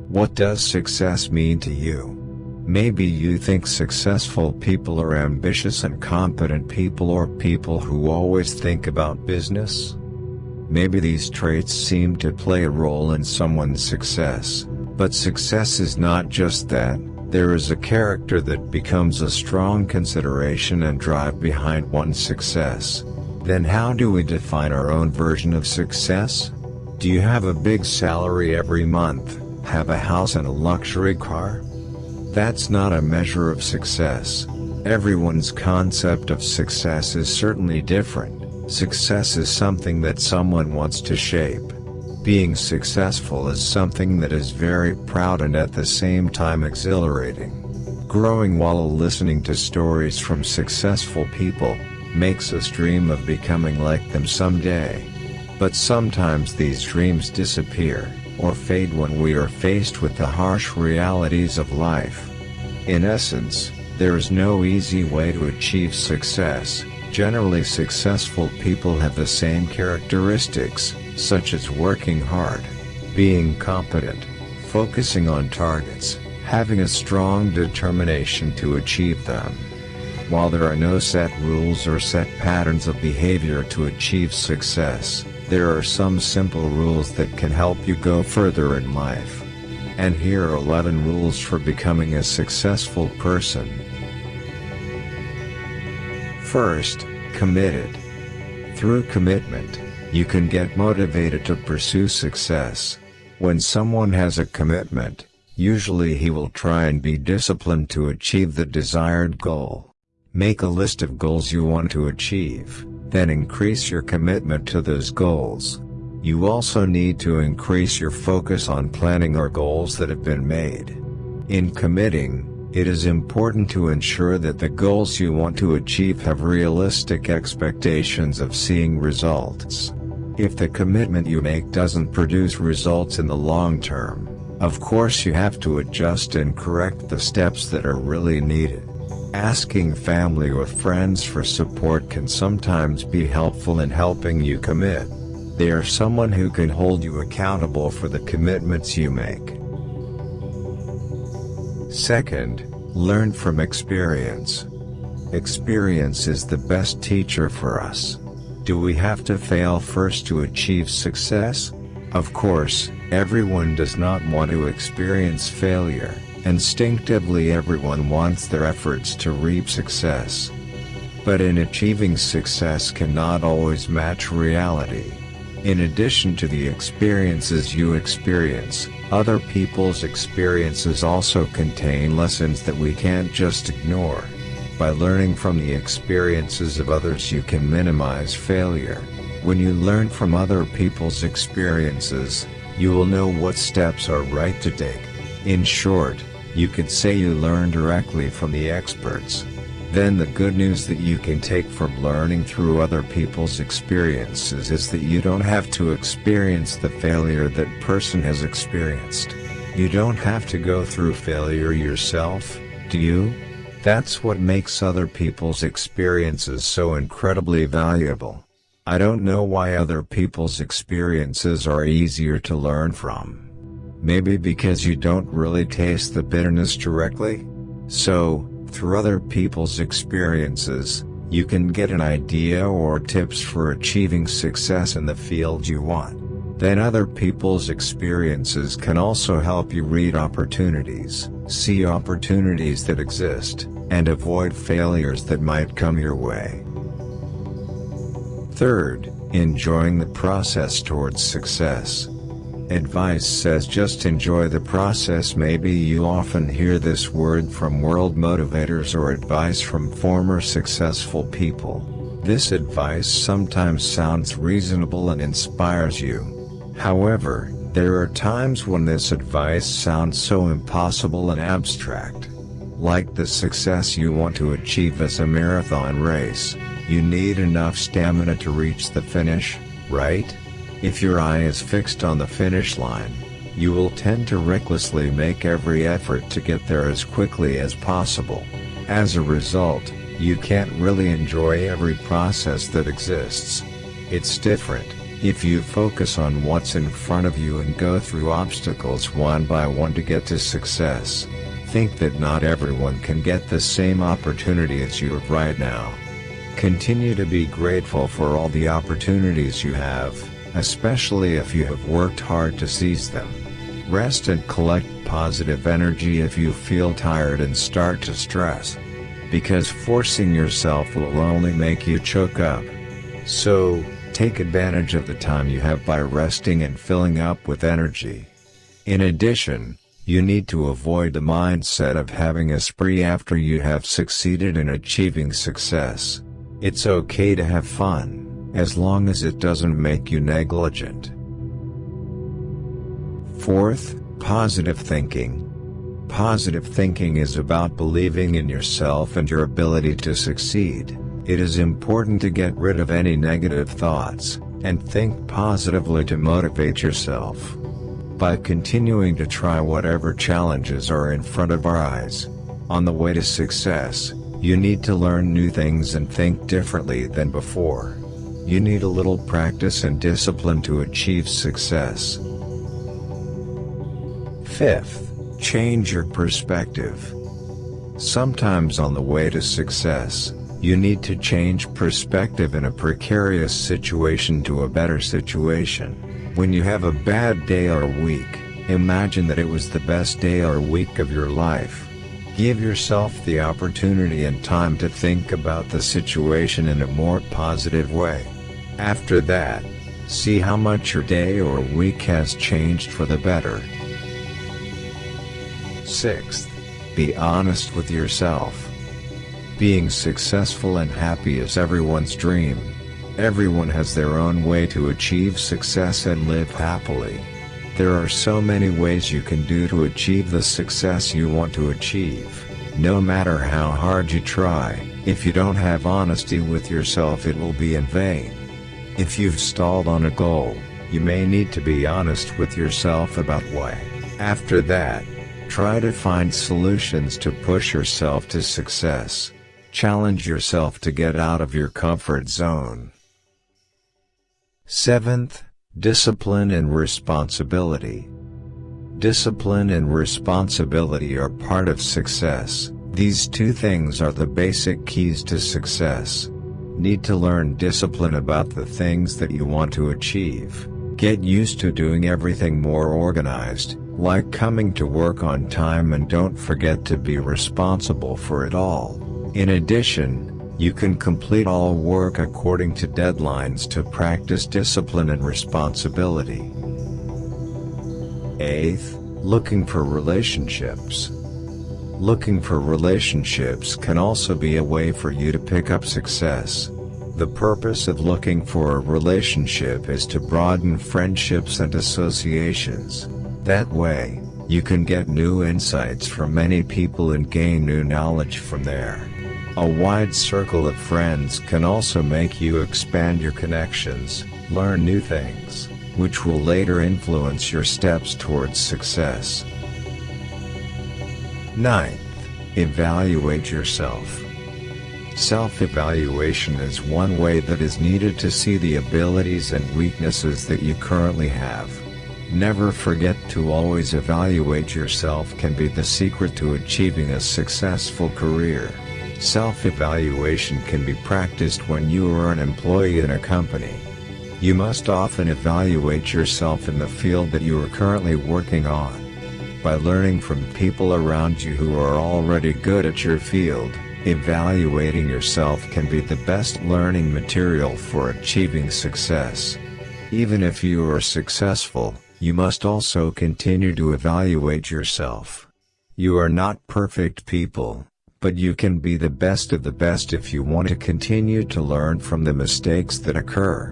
What does success mean to you? Maybe you think successful people are ambitious and competent people, or people who always think about business. Maybe these traits seem to play a role in someone's success, but success is not just that. There is a character that becomes a strong consideration and drive behind one's success. Then how do we define our own version of success? Do you have a big salary every month, have a house and a luxury car? That's not a measure of success. Everyone's concept of success is certainly different. Success is something that someone wants to shape. Being successful is something that is very proud and at the same time exhilarating. Growing while listening to stories from successful people makes us dream of becoming like them someday. But sometimes these dreams disappear, or fade when we are faced with the harsh realities of life. In essence, there is no easy way to achieve success. Generally, successful people have the same characteristics, such as working hard, being competent, focusing on targets, having a strong determination to achieve them. While there are no set rules or set patterns of behavior to achieve success, there are some simple rules that can help you go further in life. And here are 11 rules for becoming a successful person. First, committed. Through commitment, you can get motivated to pursue success. When someone has a commitment, usually he will try and be disciplined to achieve the desired goal. Make a list of goals you want to achieve, then increase your commitment to those goals. You also need to increase your focus on planning our goals that have been made. In committing, it is important to ensure that the goals you want to achieve have realistic expectations of seeing results. If the commitment you make doesn't produce results in the long term, of course you have to adjust and correct the steps that are really needed. Asking family or friends for support can sometimes be helpful in helping you commit. They are someone who can hold you accountable for the commitments you make. Second, learn from experience. Experience is the best teacher for us. Do we have to fail first to achieve success? Of course, everyone does not want to experience failure. Instinctively, everyone wants their efforts to reap success. But in achieving success cannot always match reality. In addition to the experiences you experience, other people's experiences also contain lessons that we can't just ignore. By learning from the experiences of others, you can minimize failure. When you learn from other people's experiences, you will know what steps are right to take. In short, you could say you learn directly from the experts. Then the good news that you can take from learning through other people's experiences is that you don't have to experience the failure that person has experienced. You don't have to go through failure yourself, do you? That's what makes other people's experiences so incredibly valuable. I don't know why other people's experiences are easier to learn from. Maybe because you don't really taste the bitterness directly? So, through other people's experiences, you can get an idea or tips for achieving success in the field you want. Then other people's experiences can also help you read opportunities, see opportunities that exist, and avoid failures that might come your way. Third, enjoying the process towards success. Advice says just enjoy the process. Maybe you often hear this word from world motivators or advice from former successful people. This advice sometimes sounds reasonable and inspires you. However, there are times when this advice sounds so impossible and abstract. Like the success you want to achieve as a marathon race, you need enough stamina to reach the finish, right? If your eye is fixed on the finish line, you will tend to recklessly make every effort to get there as quickly as possible. As a result, you can't really enjoy every process that exists. It's different. If you focus on what's in front of you and go through obstacles one by one to get to success, think that not everyone can get the same opportunity as you have right now. Continue to be grateful for all the opportunities you have, especially if you have worked hard to seize them. Rest and collect positive energy if you feel tired and start to stress, because forcing yourself will only make you choke up. So, take advantage of the time you have by resting and filling up with energy. In addition, you need to avoid the mindset of having a spree after you have succeeded in achieving success. It's okay to have fun, as long as it doesn't make you negligent. Fourth, positive thinking. Positive thinking is about believing in yourself and your ability to succeed. It is important to get rid of any negative thoughts, and think positively to motivate yourself. By continuing to try whatever challenges are in front of our eyes, on the way to success, you need to learn new things and think differently than before. You need a little practice and discipline to achieve success. Fifth, change your perspective. Sometimes on the way to success, you need to change perspective in a precarious situation to a better situation. When you have a bad day or week, imagine that it was the best day or week of your life. Give yourself the opportunity and time to think about the situation in a more positive way. After that, see how much your day or week has changed for the better. Sixth, be honest with yourself. Being successful and happy is everyone's dream. Everyone has their own way to achieve success and live happily. There are so many ways you can do to achieve the success you want to achieve. No matter how hard you try, if you don't have honesty with yourself, it will be in vain. If you've stalled on a goal, you may need to be honest with yourself about why. After that, try to find solutions to push yourself to success. Challenge yourself to get out of your comfort zone. Seventh, discipline and responsibility. Discipline and responsibility are part of success. These two things are the basic keys to success. Need to learn discipline about the things that you want to achieve. Get used to doing everything more organized, like coming to work on time, and don't forget to be responsible for it all. In addition, you can complete all work according to deadlines to practice discipline and responsibility. Eighth, looking for relationships. Looking for relationships can also be a way for you to pick up success. The purpose of looking for a relationship is to broaden friendships and associations. That way, you can get new insights from many people and gain new knowledge from there. A wide circle of friends can also make you expand your connections, learn new things, which will later influence your steps towards success. Ninth, evaluate yourself. Self-evaluation is one way that is needed to see the abilities and weaknesses that you currently have. Never forget to always evaluate yourself can be the secret to achieving a successful career. Self-evaluation can be practiced when you are an employee in a company. You must often evaluate yourself in the field that you are currently working on. By learning from people around you who are already good at your field, evaluating yourself can be the best learning material for achieving success. Even if you are successful, you must also continue to evaluate yourself. You are not perfect people, but you can be the best of the best if you want to continue to learn from the mistakes that occur.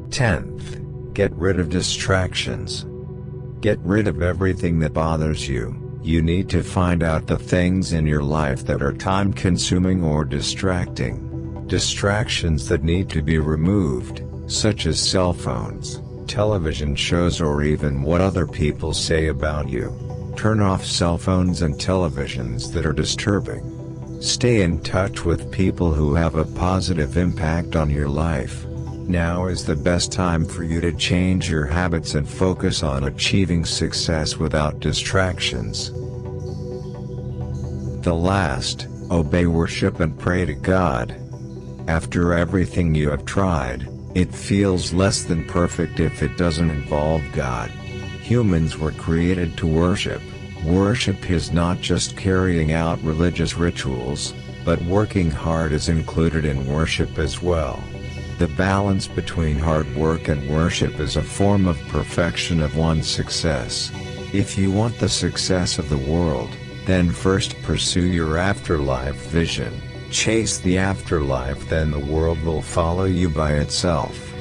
10th, get rid of distractions. Get rid of everything that bothers you. You need to find out the things in your life that are time-consuming or distracting. Distractions that need to be removed, such as cell phones, television shows, or even what other people say about you. Turn off cell phones and televisions that are disturbing. Stay in touch with people who have a positive impact on your life. Now is the best time for you to change your habits and focus on achieving success without distractions. The last, obey, worship and pray to God. After everything you have tried, it feels less than perfect if it doesn't involve God. Humans were created to worship. Worship is not just carrying out religious rituals, but working hard is included in worship as well. The balance between hard work and worship is a form of perfection of one's success. If you want the success of the world, then first pursue your afterlife vision. Chase the afterlife, then the world will follow you by itself.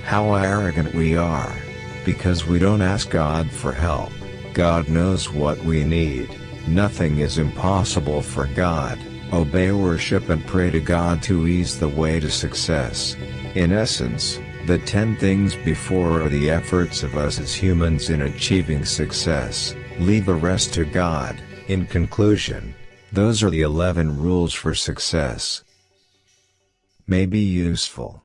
How arrogant we are! Because we don't ask God for help. God knows what we need. Nothing is impossible for God. Obey, worship and pray to God to ease the way to success. In essence, the 10 things before are the efforts of us as humans in achieving success. Leave the rest to God. In conclusion, those are the 11 rules for success. May be useful.